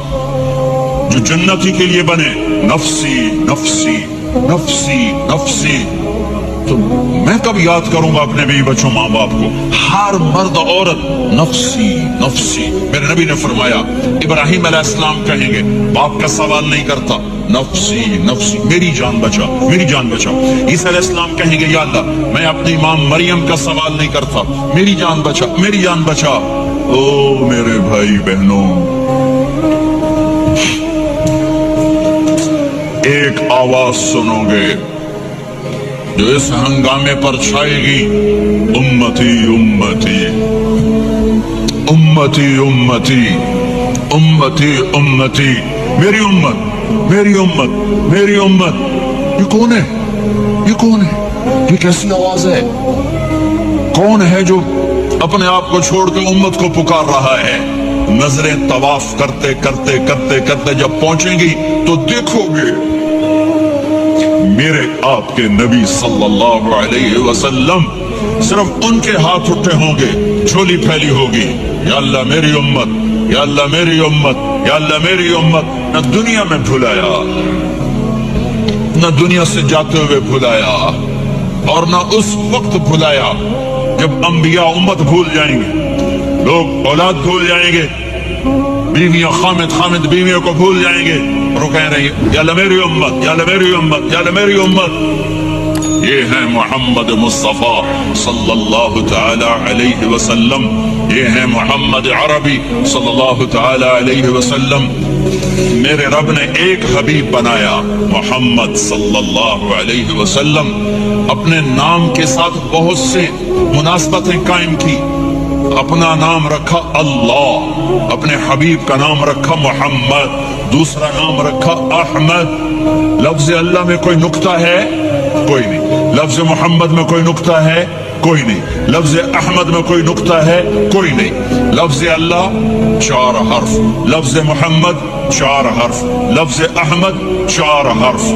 جو جنتی کے لیے بنے، نفسی نفسی نفسی نفسی. تو میں کب یاد کروں گا اپنے بیوی بچوں ماں باپ کو؟ ہر مرد عورت نفسی نفسی. میرے نبی نے فرمایا ابراہیم علیہ السلام کہیں گے، باپ کا سوال نہیں کرتا، نفسی نفسی، میری جان بچا میری جان بچا. عیسیٰ علیہ السلام کہیں گے یا اللہ میں اپنی ماں مریم کا سوال نہیں کرتا، میری جان بچا میری جان بچا. او میرے بھائی بہنوں، ایک آواز سنو گے جو اس ہنگامے پر چھائے گی، امتی امتی امتی امتی امتی امتی. میری امت میری امت میری امت. یہ کون ہے؟ یہ کون ہے؟ یہ کیسی آواز ہے؟ کون ہے جو اپنے آپ کو چھوڑ کے امت کو پکار رہا ہے؟ نظریں طواف کرتے کرتے کرتے کرتے جب پہنچیں گی تو دیکھو گے میرے آپ کے نبی صلی اللہ علیہ وسلم صرف ان کے ہاتھ اٹھے ہوں گے جھولی پھیلی ہوگی، یا اللہ میری امت، یا اللہ میری امت، یا اللہ میری امت. نہ دنیا میں بھلایا، نہ دنیا سے جاتے ہوئے بھلایا، اور نہ اس وقت بھلایا جب انبیاء امت بھول جائیں گے، لوگ اولاد بھول جائیں گے، بیویاں خامد بیویوں کو بھول جائیں گے، اور وہ کہہ رہے ہیں یا اللہ میری امت، یا اللہ میری امت، یا اللہ میری امت. یہ ہے محمد مصطفیٰ صلی اللہ تعالی علیہ وسلم، یہ ہے محمد عربی صلی اللہ تعالی علیہ وسلم. میرے رب نے ایک حبیب بنایا محمد صلی اللہ علیہ وسلم، اپنے نام کے ساتھ بہت سے مناسبتیں قائم کی. اپنا نام رکھا اللہ، اپنے حبیب کا نام رکھا محمد، دوسرا نام رکھا احمد. لفظ اللہ میں کوئی نقطہ ہے؟ کوئی نہیں. لفظ محمد میں کوئی نقطہ ہے؟ کوئی نہیں. لفظ احمد میں کوئی نقطہ ہے؟ کوئی نہیں. لفظ اللہ 4 حرف، لفظ محمد 4 حرف، لفظ احمد 4 حرف.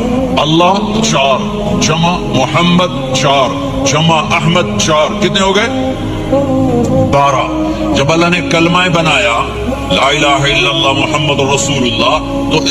اللہ 4 جمع محمد 4 جمع احمد 4، کتنے ہو گئے؟ 12. جب اللہ نے کلمہ بنایا لا الہ الا اللہ محمد رسول اللہ، تو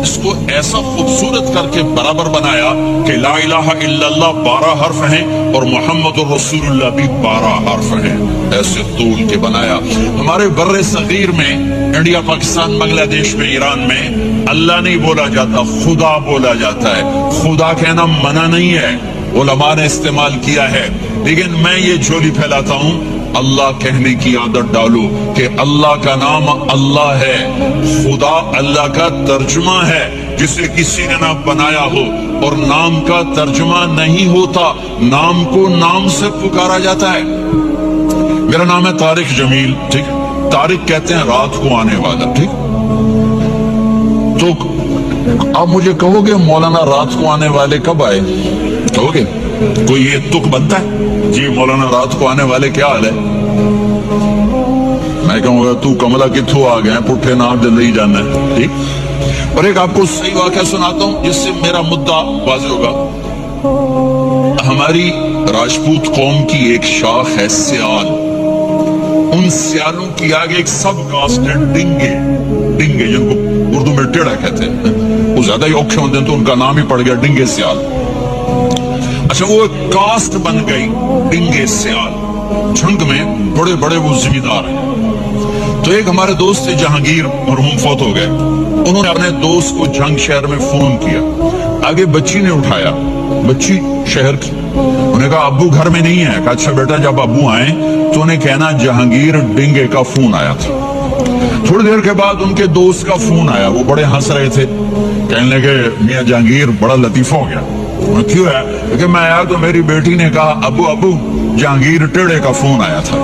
اس کو ایسا خوبصورت کر کے برابر بنایا کہ لا الہ الا اللہ 12 حرف ہیں اور محمد رسول اللہ بھی 12 حرف ہیں. ایسے طول کے بنایا. ہمارے بر صغیر میں، انڈیا، پاکستان، بنگلہ دیش میں، ایران میں اللہ نہیں بولا جاتا، خدا بولا جاتا ہے. خدا کہنا منع نہیں ہے، علماء نے استعمال کیا ہے، لیکن میں یہ جھولی پھیلاتا ہوں اللہ کہنے کی عادت ڈالو کہ اللہ کا نام اللہ ہے. خدا اللہ کا ترجمہ ہے جسے کسی نے نہ بنایا ہو، اور نام کا ترجمہ نہیں ہوتا، نام کو نام سے پکارا جاتا ہے. میرا نام ہے طارق جمیل، ٹھیک. طارق کہتے ہیں رات کو آنے والا، ٹھیک. تو آپ مجھے کہو گے مولانا رات کو آنے والے کب آئے؟ کہو گے کوئی یہ تک بنتا ہے جی مولانا رات کو آنے والے کیا حال ہے؟ میں کہوں گا تو کملا کتھو آ گئے پٹھے نام جلدی جانا ہے، ٹھیک. اور ایک آپ کو صحیح واقعہ سناتا ہوں جس سے میرا مدعا واضح ہوگا. ہماری راجپوت قوم کی ایک شاخ ہے سیال. ان سیالوں کی آگے ایک سب کاسٹ ہے ڈنگے. ڈنگے جن کو اردو میں ٹیڑھا کہتے ہیں، وہ زیادہ ہی اوکھے ہوتے ہیں تو ان کا نام ہی پڑ گیا ڈنگے سیال. اچھا، وہ ایک کاسٹ بن گئی ڈنگے سیال. جھنگ میں بڑے بڑے وہ زمیندار ہیں. تو ایک ہمارے دوست تھے جہانگیر، مرحوم فوت ہو گئے. انہوں نے اپنے دوست کو جھنگ شہر میں فون کیا. آگے بچی نے اٹھایا، بچی شہر کی. انہوں نے کہا ابو گھر میں نہیں ہے. کہا اچھا بیٹا جب ابو آئیں تو انہیں کہنا جہانگیر ڈنگے کا فون آیا تھا. تھوڑی دیر کے بعد ان کے دوست کا فون آیا. وہ بڑے ہنس رہے تھے، کہنے لگے میاں جہانگیر بڑا لطیفہ ہو گیا. کیوں ہے؟ کہ میں آیا تو میری بیٹی نے کہا ابو جہانگیر ٹیڑے کا فون آیا تھا.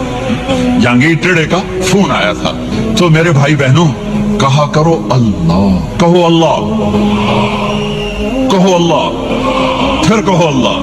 جہانگیر ٹیڑے کا فون آیا تھا. تو میرے بھائی بہنوں کہا کرو اللہ، کہو اللہ، کہو اللہ، پھر کہو اللہ.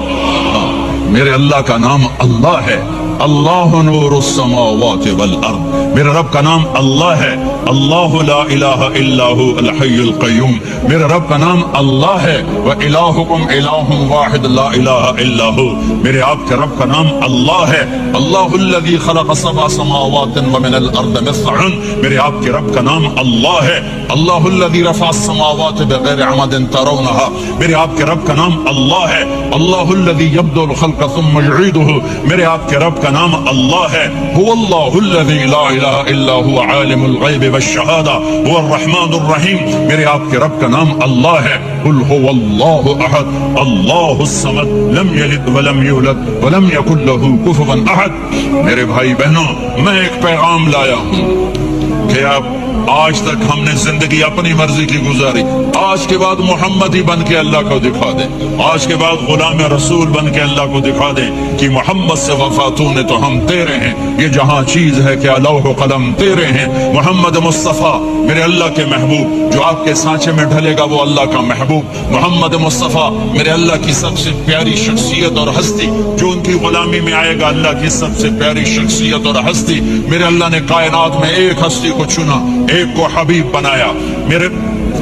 میرے اللہ کا نام اللہ ہے. اللہ نور السماوات والارض. میرے رب کا نام اللہ ہے. اللہ لا الہ الا هو الحی القیوم. میرے رب کا نام اللہ ہے. وَإِلَٰهُكُمْ إِلَٰهٌ وَاحِدٌ لَا إِلَٰهَ إِلَّا هُوَ. میرے آپ کے رب کا نام اللہ ہے. اللہ الذی خلق سبع سماوات ومن الارض مثلهن. میرے آپ کے رب کا نام اللہ ہے. اللہ الذی رفع السماوات بغیر عمد ترونها. میرے آپ کے رب کا نام اللہ ہے. اللہ الذی یبدأ الخلق ثم یعیدہ. میرے آپ کے رب کا نام اللہ ہے. هو اللہ الذی لا الہ الا هو عالم الغیب والشہادہ هو الرحمن الرحیم. میرے آپ کے رب کا نام اللہ ہے. قل هو اللہ احد اللہ الصمد لم یلد ولم یولد ولم یکن له کفوا احد. میرے بھائی بہنوں، میں ایک پیغام لایا ہوں کہ آپ آج تک ہم نے زندگی اپنی مرضی کی گزاری. آج کے بعد محمدی بن کے اللہ کو دکھا دیں. آج کے بعد غلام رسول بن کے اللہ کو دکھا دیں کہ محمد سے وفاتوں نے تو ہم تیرے ہیں. یہ جہاں چیز ہے کہ لوح و قلم تیرے ہیں. محمد مصطفیٰ میرے اللہ کے محبوب، جو آپ کے سانچے میں ڈھلے گا وہ اللہ کا محبوب. محمد مصطفیٰ میرے اللہ کی سب سے پیاری شخصیت اور ہستی، جو ان کی غلامی میں آئے گا اللہ کی سب سے پیاری شخصیت اور ہستی. میرے اللہ نے کائنات میں ایک ہستی کو چنا، ایک کو حبیب بنایا. میرے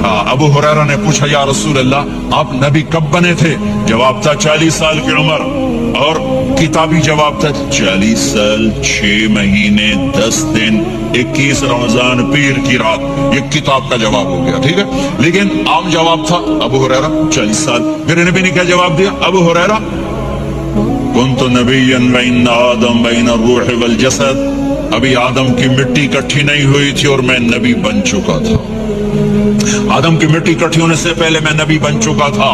تھا. ابو ہریرہ نے پوچھا یا رسول اللہ آپ نبی کب بنے تھے؟ جواب تھا 40 سال کی عمر. اور کتابی جواب تھا 40 سال 6 مہینے 10 دن 21 رمضان پیر کی رات. یہ کتاب کا جواب ہو گیا, ٹھیک ہے. لیکن عام جواب تھا ابو ہریرہ 40 سال. پھر نبی نے کیا جواب دیا؟ ابو ہریرہ کنت نبیا وان آدم بین الروح والجسد, ابھی آدم کی مٹی اکٹھی نہیں ہوئی تھی اور میں نبی بن چکا تھا. آدم کی مٹی اکٹھی ہونے سے پہلے میں نبی بن چکا تھا.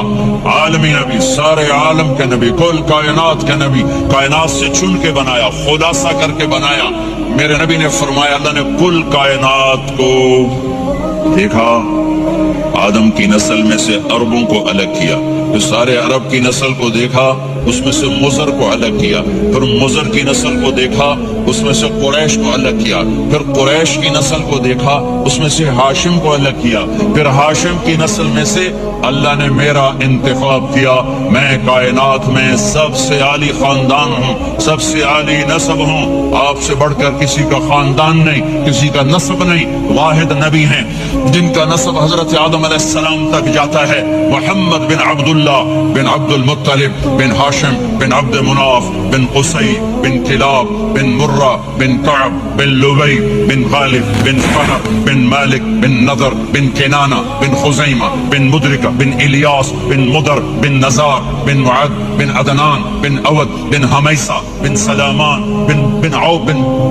عالمی نبی, سارے عالم کے نبی, کل کائنات کے نبی, کائنات سے چن کے بنایا, خلاصہ کر کے بنایا. میرے نبی نے فرمایا اللہ نے کل کائنات کو دیکھا, آدم کی نسل میں سے عربوں کو الگ کیا, پھر سارے عرب کی نسل کو دیکھا, اس میں سے مضر کو الگ کیا, پھر مضر کی نسل کو دیکھا, اس میں سے قریش کو الگ کیا, پھر قریش کی نسل کو دیکھا, اس میں سے ہاشم کو الگ کیا, پھر ہاشم کی نسل میں سے اللہ نے میرا انتخاب کیا. میں کائنات میں سب سے عالی خاندان ہوں, سب سے عالی نسب ہوں, آپ سے بڑھ کر کسی کا خاندان نہیں, کسی کا نسب نہیں. واحد نبی ہیں جن کا نسب حضرت آدم علیہ السلام تک جاتا ہے, محمد بن عبداللہ بن عبد المطلب بن ہاشم بن عبد مناف بن قصی بن کلاب بن مرہ بن کعب بن لبی بن غالب بن فہر بن مالک بن نضر بن کنانہ بن خزیمہ بن مدرکہ بن الیاس بن مدر بن نزار بن معد بن عدنان بن اود بن حمیسہ بن سلامان بن عوف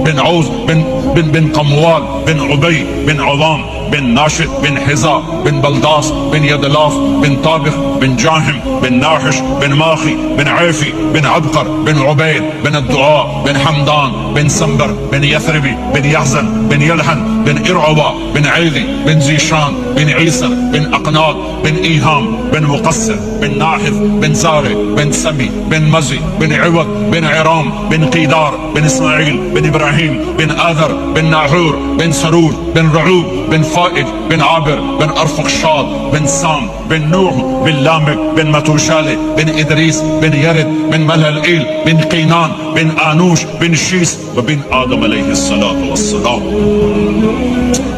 بن عوز بن قموال بن عبی بن عظام بن ناشد بن حزا بن بلداس بن یدلاف بن طابخ بن جاہم بن ناحش بن ماخی بن عیفی بن عبقر بن عبید بن الدعاء بن حمدان بن سنبر بن یثربی بن یحزن بن یلحن بن ارعبا بن عیدی بن زیشان بن عیسر بن اقناط بن ایہام بن مقصر بن ناحف بن زارع بن سمی بن مزی بن عوض بن عرام بن قیدار بن اسماعیل بن ابراہیم بن آذر بن ناحور بن سرور بن رعوب بن فائج بن عابر بن ارفخشاد بن سام بن نوح بن لامک بن متوشالہ بن ادریس بن یرد بن ملہلئیل بن قینان بن آنوش بن شیس وبن آدم علیہ السلام.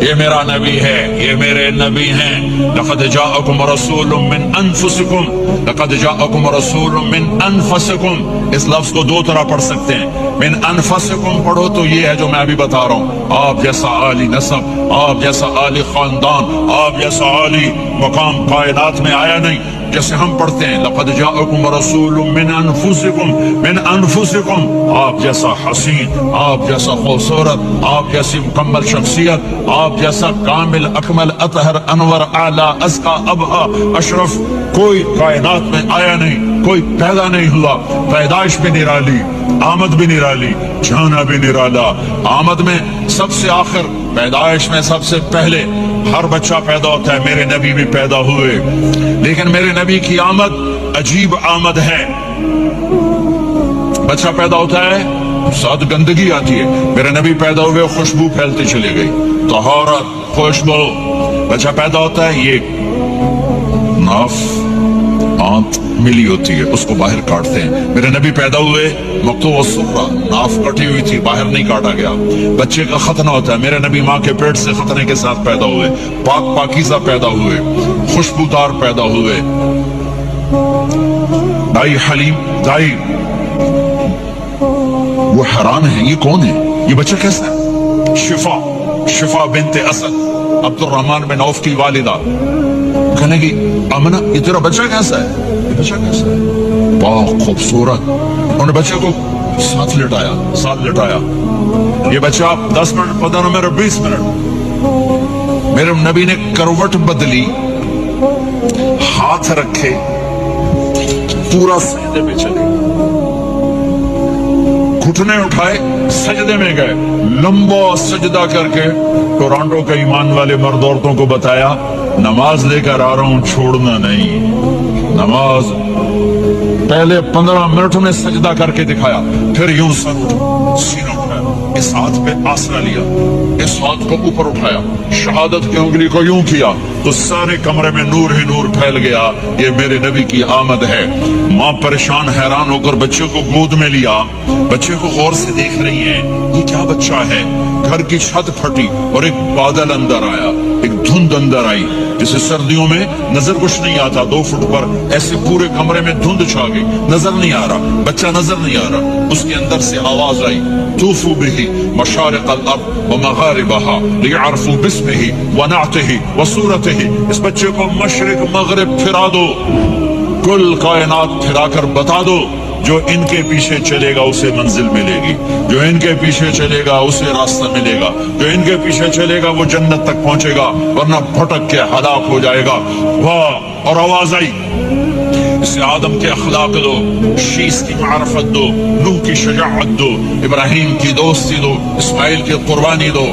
یہ میرا نبی ہے, یہ میرے نبی ہیں. لقد جاءکم رسول من انفسکم, لقد جاءکم رسول من انفسکم. اس لفظ کو دو طرح پڑھ سکتے ہیں. من انفسکم پڑھو تو یہ ہے جو میں ابھی بتا رہا ہوں, آپ جیسا عالی نسب, آپ جیسا عالی خاندان, آپ جیسا عالی مقام کائنات میں آیا نہیں. جیسے ہم پڑھتے ہیں لقد جاءکم رسول من انفسکم, من انفسکم, آپ جیسا حسین, آپ جیسا خوبصورت, آپ جیسی مکمل شخصیت, آپ جیسا کامل اکمل اطہر انور اعلی ازکا ابہا اشرف کوئی کائنات میں آیا نہیں, کوئی پیدا نہیں ہوا. پیدائش بھی نرالی, آمد بھی نرالی, جانا بھی نرالا. آمد میں سب سے آخر, پیدائش میں سب سے پہلے. ہر بچہ پیدا ہوتا ہے, میرے نبی بھی پیدا ہوئے, لیکن میرے نبی کی آمد عجیب آمد ہے. بچہ پیدا ہوتا ہے ساتھ گندگی آتی ہے, میرے نبی پیدا ہوئے خوشبو پھیلتی چلی گئی, طہارت, خوشبو. بچہ پیدا ہوتا ہے یہ ناف آنت ملی ہوتی ہے, اس کو باہر کاٹتے ہیں. میرے نبی پیدا ہوئے مقطوع السرہ, ناف کٹی ہوئی تھی, باہر نہیں کاٹا گیا. بچے کا ختنہ ہوتا ہے, میرے نبی ماں کے پیٹ سے ختنے کے ساتھ پیدا ہوئے, پاک پاکیزہ پیدا ہوئے, خوشبودار پیدا ہوئے. دائی حلیم, دائی وہ حیران ہے, یہ کون ہے, یہ بچہ کیسا ہے؟ شفا بنت اسد, عبد الرحمن بن عوف کی والدہ. کہنے کی امنہ یہ تیرا بچہ کیسا ہے, یہ بچہ کیسا ہے, بہت خوبصورت. انہوں نے بچے کو ساتھ لٹایا. یہ بچہ 10 منٹ 15 منٹ 20 منٹ. میرے نبی نے کروٹ بدلی, ہاتھ رکھے, پورا سجدے میں چلے, گھٹنے اٹھائے, سجدے میں گئے, لمبا سجدہ کر کے ٹورانٹو کے ایمان والے مرد عورتوں کو بتایا نماز لے کر آ رہا ہوں, چھوڑنا نہیں. نماز پہلے 15 منٹ میں سجدہ کر کے دکھایا, پھر یوں سر اٹھا, سینہ اٹھایا, اس ہاتھ پہ آسرا لیا, اس ہاتھ کو اوپر اٹھایا, شہادت کی انگلی کو یوں کیا تو سارے کمرے میں نور ہی نور پھیل گیا. یہ میرے نبی کی آمد ہے. ماں پریشان حیران ہو کر بچے کو گود میں لیا, بچے کو غور سے دیکھ رہی ہے, یہ کیا بچہ ہے. گھر کی چھت پھٹی اور ایک بادل اندر آیا, ایک دھند اندر آئی. جسے سردیوں میں نظر کچھ نہیں آتا، 2 فٹ پر ایسے پورے کمرے میں دھند چھا گئی، نظر نہیں آ رہا، بچہ نظر نہیں آ رہا، اس کے اندر سے آواز آئی طوفوا به مشارق الارض ومغاربها ليعرفوا باسمه ونعته وصورته، اس بچے کو مشرق مغرب پھرا دو، کل کائنات پھرا کر بتا دو، جو ان کے پیچھے چلے گا اسے منزل ملے گی، جو ان کے پیچھے چلے گا اسے راستہ ملے گا، جو ان کے پیچھے چلے گا وہ جنت تک پہنچے گا، ورنہ بھٹک کے ہلاک ہو جائے گا۔ واہ! اور آواز آئی اسے آدم کے اخلاق دو، شیس کی معرفت دو، نوح کی شجاعت دو، ابراہیم کی دوستی دو، اسماعیل کی قربانی دو،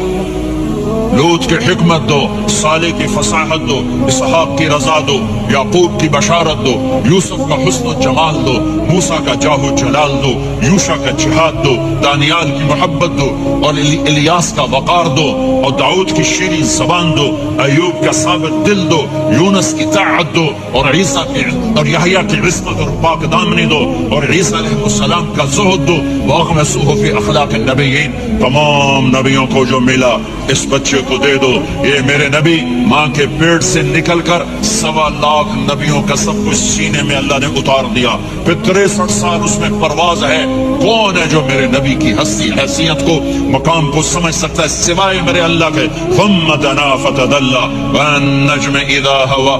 لوط کی حکمت دو، صالح کی فصاحت دو، اسحاق کی رضا دو، یعقوب کی بشارت دو، یوسف کا حسن و جمال دو، موسیٰ کا جاہ و جلال دو، یوشع کا جہاد دو، دانیال کی محبت دو، اور الیاس کا وقار دو، اور داؤد کی شیریں زبان دو، ایوب کا ثابت دل دو، یونس کی طاعت دو، اور عیسیٰ کی اور یحییٰ کی عصمت اور پاک دامنی دو، اور عیسیٰ علیہ السلام کا زہد دو، واغمسوہ فی اخلاق النبیین، تمام نبیوں کو جو ملا اس بچے کو دے دو۔ یہ میرے نبی ماں کے پیٹ سے نکل کر 1.25 لاکھ نبیوں کا سب کچھ سینے میں اللہ نے اتار دیا، پھر 63 سال اس میں پرواز ہے۔ کون ہے جو میرے نبی کی ہستی حیثیت کو مقام کو سمجھ سکتا ہے سوائے میرے اللہ کے؟ ثم دنا فتدلى والنجم اذا هوى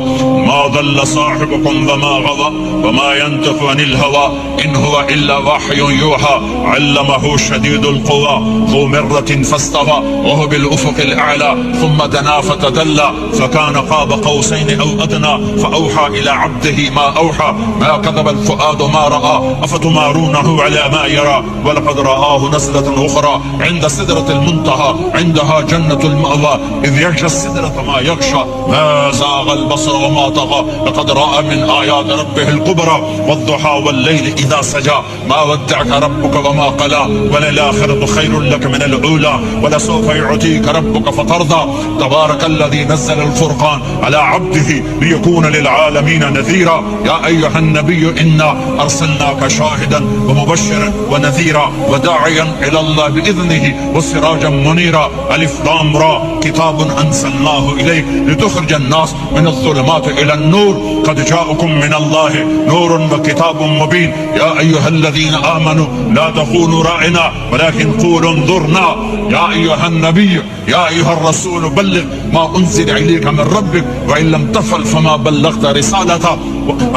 ما ضل صاحبكم وما غوى وما ينطق عن الهوى ان هو الا وحي يوحى علمه شديد القوى ذو مرة فاستوى وهو بالافق الاعلى ثم دنا فتدلى فكان قاب قوسين او ادنى فاوحى الى عبده ما اوحى ما كذب الفؤاد ما راى افتمارونه على ما يرى ولقد رآه نزلة اخرى عند سدرة المنتهى عندها جنة المأوى اذ يغشى السدرة ما يغشى ما زاغ البصر وما طغى لقد رأى من آيات ربه الكبرى والضحى والليل اذا سجى ما ودعك ربك وما قلى وللآخرة خير لك من الأولى ولسوف يعطيك ربك فترضى تبارك الذي نزل الفرقان على عبده ليكون للعالمين نذيرا يا أيها النبي إنا أرسلناك شاهدا ومبشرا ونذيرا وداعيا إلى الله بإذنه وسراجا منيرا ألف لام را كتاب أنزلناه إليك لتخرج الناس من الظلمات إلى النور قد جاءكم من الله نور وكتاب مبين يا أيها الذين آمنوا لا تقولوا رائنا ولكن قولوا انظرنا يا أيها النبي يا أيها الرسول بلغ ما أنزل إليك من ربك وإن لم تفعل فما بلغت رسالته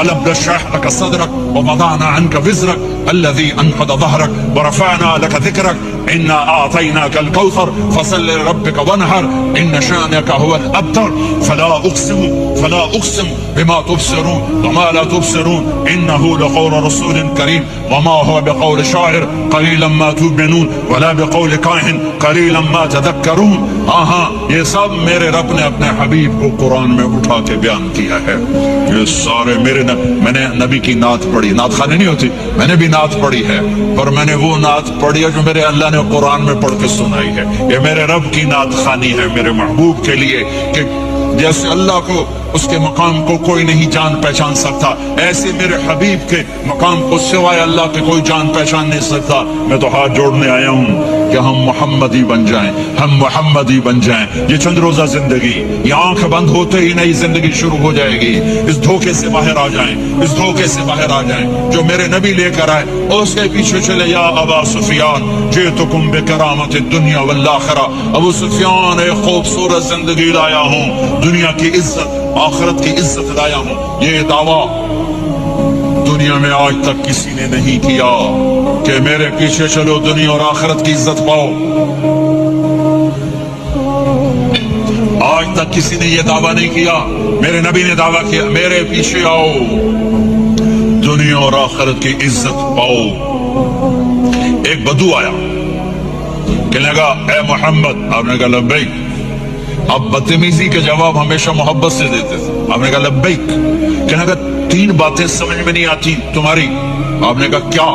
ألم نشرح لك صدرك ووضعنا عنك وزرك الذي أنقض ظهرك ورفعنا لك ذكرك إنا أعطيناك الكوثر فصل لربك وانحر إن شانك هو الأبتر فلا أقسم بما تبصرون وما لا تبصرون إنه لقول رسول كريم وما هو بقول شاعر قليلا ما تؤمنون ولا بقول كاهن قليلا ما تذكرون۔ یہ سب میرے رب نے اپنے حبیب کو قرآن میں اٹھا کے بیان کیا ہے۔ یہ سارے میں نے نبی کی نعت پڑھی، نعت خانی نہیں ہوتی، میں نے بھی نعت پڑھی ہے، پر میں نے وہ نعت پڑھی ہے جو میرے اللہ نے قرآن میں پڑھ کے سنائی ہے۔ یہ میرے رب کی نعت خانی ہے میرے محبوب کے لیے، کہ جیسے اللہ کو اس کے مقام کو کوئی نہیں جان پہچان سکتا، ایسے میرے حبیب کے مقام کو سوائے اللہ کے کوئی جان پہچان نہیں سکتا۔ میں تو ہاتھ جوڑنے آیا ہوں کہ ہم محمدی بن جائیں، ہم محمدی بن جائیں۔ یہ چند روزہ زندگی، یہ آنکھ بند ہوتے ہی نئی زندگی شروع ہو جائے گی۔ اس دھوکے سے باہر آ جائیں، اس دھوکے سے باہر آ جائیں جو میرے نبی لے کر آئے، اور اس کے پیچھے چلے۔ یا ابا سفیان جئتکم بکرامت الدنیا والآخرہ، ابو سفیان ایک خوبصورت زندگی لایا ہوں، دنیا کی عزت آخرت کی عزت لایا ہوں۔ یہ دعویٰ دنیا میں آج تک کسی نے نہیں کیا کہ میرے پیچھے چلو دنیا اور آخرت کی عزت پاؤ۔ آج تک کسی نے یہ دعویٰ نہیں کیا، میرے نبی نے دعویٰ کیا میرے پیچھے آؤ دنیا اور آخرت کی عزت پاؤ۔ ایک بدو آیا، کہنے لگا اے محمد، آپ نے کہا لبیک۔ آپ بدتمیزی کے جواب ہمیشہ محبت سے دیتے تھے۔ آپ نے کہا لبیک۔ کہنے لگا 3 باتیں سمجھ میں نہیں آتی تمہاری۔ آپ نے کہا کیا؟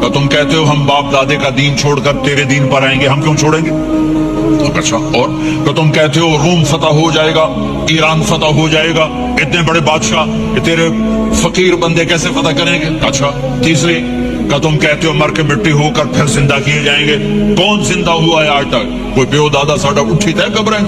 کہ تم کہتے ہو ہم باپ دادے کا دین چھوڑ کر تیرے دین پر آئیں گے، ہم کیوں چھوڑیں گے؟ اچھا، اور کہ تم کہتے ہو روم فتح ہو جائے گا، ایران فتح ہو جائے گا، اتنے بڑے بادشاہ کہ تیرے فقیر بندے کیسے فتح کریں گے؟ اچھا، تیسری کہ تم کہتے ہو مر کے مٹی ہو کر پھر زندہ کیے جائیں گے۔ کون زندہ ہوا ہے آج تک؟ کوئی پیو دادا ساڈا اٹھی تے قبریں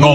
9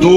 2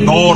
9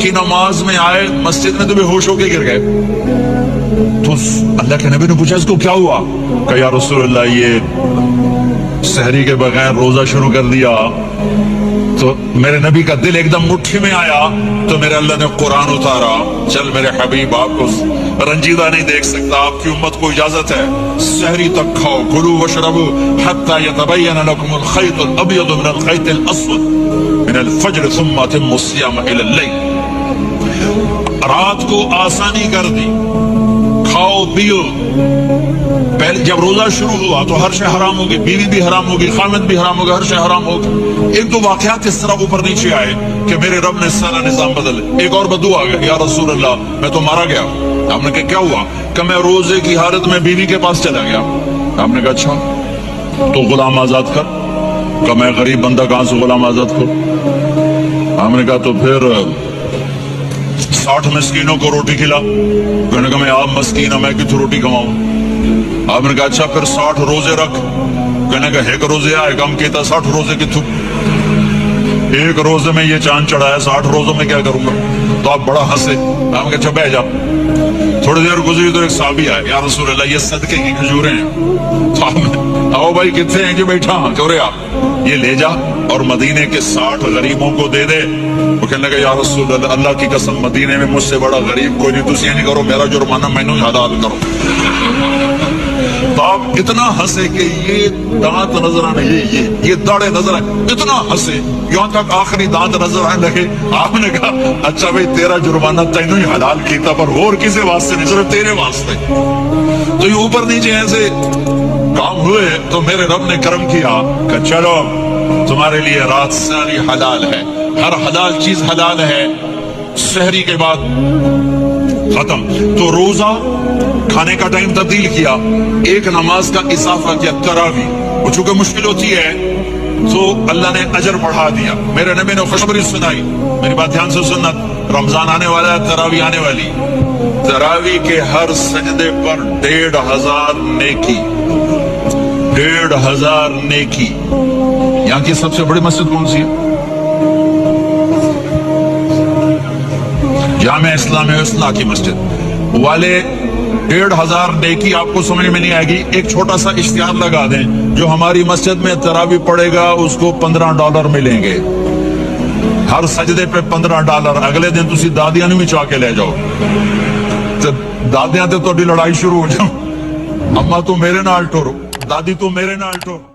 کی نماز میں آئے مسجد میں تو بے ہوش ہو کے گر گئے. تو اللہ کے نبی نے پوچھا اس کو کیا ہوا؟ کہ یا رسول اللہ یہ سحری کے بغیر روزہ شروع کر دیا. تو میرے نبی کا دل ایک دم مٹھی میں آیا تو میرے اللہ نے قرآن اتارا. چل میرے حبیب آپ کو رنجیدہ نہیں دیکھ سکتا, آپ کی امت کو اجازت ہے سحری تک کھاؤ, کلوا واشربوا حتی یتبین لکم الخیط الابیض من الخیط الاسود من الفجر ثم اتموا الصیام الی اللیل. رات کو آسانی کر دی, کھاؤ پیو. پہلے جب روزہ شروع ہوا تو ہر شے حرام ہوگی, بیوی بھی حرام ہوگی, خامد بھی حرام ہوگا, ہر شے حرام ہوگی. ایک دو واقعات اس طرح اوپر نیچے آئے کہ میرے رب نے سارا نظام بدل. ایک اور بدو آ گیا, یا رسول اللہ میں تو مارا گیا. آپ نے کہا کیا ہوا؟ کہ میں روزے کی حالت میں بیوی کے پاس چلا گیا. آپ نے کہا اچھا تو غلام آزاد کر. کہ میں غریب بندہ کہاں سے غلام آزاد کروں؟ آپ نے کہا تو پھر 60 مسکینوں کو روٹی کھلا. کہنے کہا میں آپ مسکین ہوں, میں کتوں روٹی کماؤں؟ آپ نے کہا اچھا پھر 60 روزے رکھ. کہنے کہا ایک روزے آئے کم کیتا 60 روزے کتوں؟ ایک روزے میں یہ چاند چڑھایا, 60 روزوں میں کیا کروں گا؟ تو آپ بڑا ہنسے. آپ نے کہا اچھا بیٹھ جا. تھوڑی دیر گزری تو ایک صحابی آئے, یا رسول اللہ یہ صدقے کی کھجوریں ہیں. تو آپ نے آؤ بھائی کتنے ہیں؟ کہ بیٹھا ہاں. کہ آپ یہ لے جا اور مدینے کے 60 غریبوں کو دے دے. وہ کہنے لگا یا رسول اللہ اللہ کی قسم مدینے میں مجھ سے بڑا غریب کوئی نہیں, تسی یہ نہیں کرو, میرا جرمانہ میں نے حلال کرو. تو آپ اتنا ہنسے کہ یہ دانت نظر آنے, یہ داڑے نظر آئے, اتنا ہنسے یہاں تک آخری دانت نظر آنے لگے. آپ نے کہا اچھا بھائی تیرا جرمانہ تینوں ہی حلال کیتا پر اور کسی واسطے نہیں, صرف تیرے واسطے. تو یہ اوپر نیچے ایسے کام ہوئے تو میرے رب نے کرم کیا کہ چلو تمہارے لیے رات ساری حلال ہے, ہر حلال چیز حلال ہے. سحری کے بعد ختم. تو روزہ کھانے کا ٹائم تبدیل کیا, ایک نماز کا اضافہ کیا, تراوی. وہ چونکہ مشکل ہوتی ہے تو اللہ نے اجر بڑھا دیا. میرے نبی نے خوشخبری سنائی, میری بات دھیان سے سننا, رمضان آنے والا ہے, تراوی آنے والی. تراوی کے ہر سجدے پر 1500 نیکی, 1500 نیکی. یہاں کی سب سے بڑی مسجد کون سی ہے؟ جامع اسلامیہ اصلاح کی مسجد والے. 1500 نیکی آپ کو سمجھ میں نہیں آئے گی. ایک چھوٹا سا اشتہار لگا دیں, جو ہماری مسجد میں تراوی پڑے گا اس کو $15 ملیں گے. ہر سجدے پہ $15. اگلے دن تسی دادیاں بھی چاہ کے لے جاؤ. دادیاں تے تہاڈی لڑائی شروع ہو جاؤ, اما تو میرے نال ٹورو, دادی تو میرے نال ٹورو.